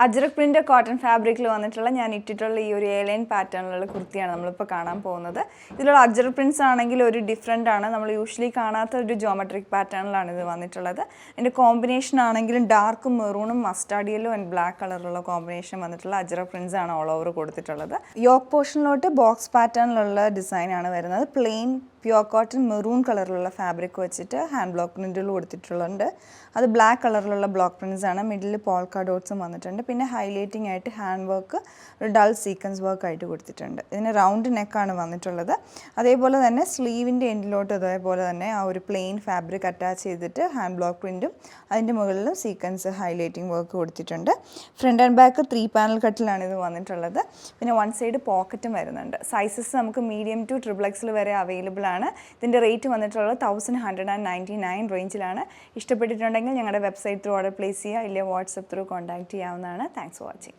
Ajrak print cotton ഫാബ്രിക്കിൽ വന്നിട്ടുള്ള ഞാൻ ഇട്ടിട്ടുള്ള ഈ ഒരു എയർലൈൻ പാറ്റേണിലുള്ള കുർത്തിയാണ് നമ്മളിപ്പോൾ കാണാൻ പോകുന്നത്. ഇതിലുള്ള അജ്രക് പ്രിന്റ്സ് ആണെങ്കിൽ ഒരു ഡിഫറെൻ്റ് ആണ്. നമ്മൾ യൂഷ്വലി കാണാത്ത ഒരു ജോമെട്രിക് പാറ്റേണിലാണ് ഇത് വന്നിട്ടുള്ളത്. ഇതിൻ്റെ കോമ്പിനേഷൻ ആണെങ്കിലും ഡാർക്ക് മെറൂണും മസ്റ്റാർഡ് യെല്ലോ ആൻഡ് ബ്ലാക്ക് കളറിലുള്ള കോമ്പിനേഷൻ വന്നിട്ടുള്ള അജ്രക് പ്രിന്റ്സ് ആണ് ഓൾ ഓവർ കൊടുത്തിട്ടുള്ളത്. യോക്ക് പോർഷനിലോട്ട് ബോക്സ് പാറ്റേണിലുള്ള ഡിസൈൻ ആണ് വരുന്നത്. പ്ലെയിൻ പ്യുവർ കോട്ടൺ മെറൂൺ കളറിലുള്ള ഫാബ്രിക് വെച്ചിട്ട് ഹാൻഡ് ബ്ലോക്ക് പ്രിൻറ്റുകൾ കൊടുത്തിട്ടുള്ളത്. അത് ബ്ലാക്ക് കളറിലുള്ള ബ്ലോക്ക് പ്രിൻറ്റ്സ് ആണ്. മിഡിൽ പോൾക്ക ഡോട്ട്സും വന്നിട്ടുണ്ട്. പിന്നെ ഹൈലൈറ്റിംഗ് ആയിട്ട് ഹാൻഡ് വർക്ക് ഒരു ഡൾ സീക്വൻസ് വർക്ക് ആയിട്ട് കൊടുത്തിട്ടുണ്ട്. ഇതിന് റൗണ്ട് നെക്കാണ് വന്നിട്ടുള്ളത്. അതേപോലെ തന്നെ സ്ലീവിൻ്റെ എൻഡിലോട്ട് അതേപോലെ തന്നെ ആ ഒരു പ്ലെയിൻ ഫാബ്രിക് അറ്റാച്ച് ചെയ്തിട്ട് ഹാൻഡ് ബ്ലോക്ക് പ്രിൻറ്റും അതിൻ്റെ മുകളിലും സീക്വൻസ് ഹൈലൈറ്റിംഗ് വർക്ക് കൊടുത്തിട്ടുണ്ട്. ഫ്രണ്ട് ആൻഡ് ബാക്ക് 3 പാനൽ കട്ടിലാണ് ഇത് വന്നിട്ടുള്ളത്. പിന്നെ വൺ സൈഡ് പോക്കറ്റും വരുന്നുണ്ട്. സൈസസ് നമുക്ക് മീഡിയം ടു XXL വരെ അവൈലബിൾ ആണ്. ഇതിൻ്റെ റേറ്റ് വന്നിട്ടുള്ളത് 1199 റേഞ്ചിലാണ്. ഇഷ്ടപ്പെട്ടിട്ടുണ്ടെങ്കിൽ ഞങ്ങളുടെ വെബ്സൈറ്റ് ത്രൂ ഓർഡർ പ്ലേസ് ചെയ്യുക, ഇല്ലെങ്കിൽ വാട്സപ്പ് ത്രൂ കോൺടാക്ട് ചെയ്യാവുന്നതാണ്. Thanks for watching.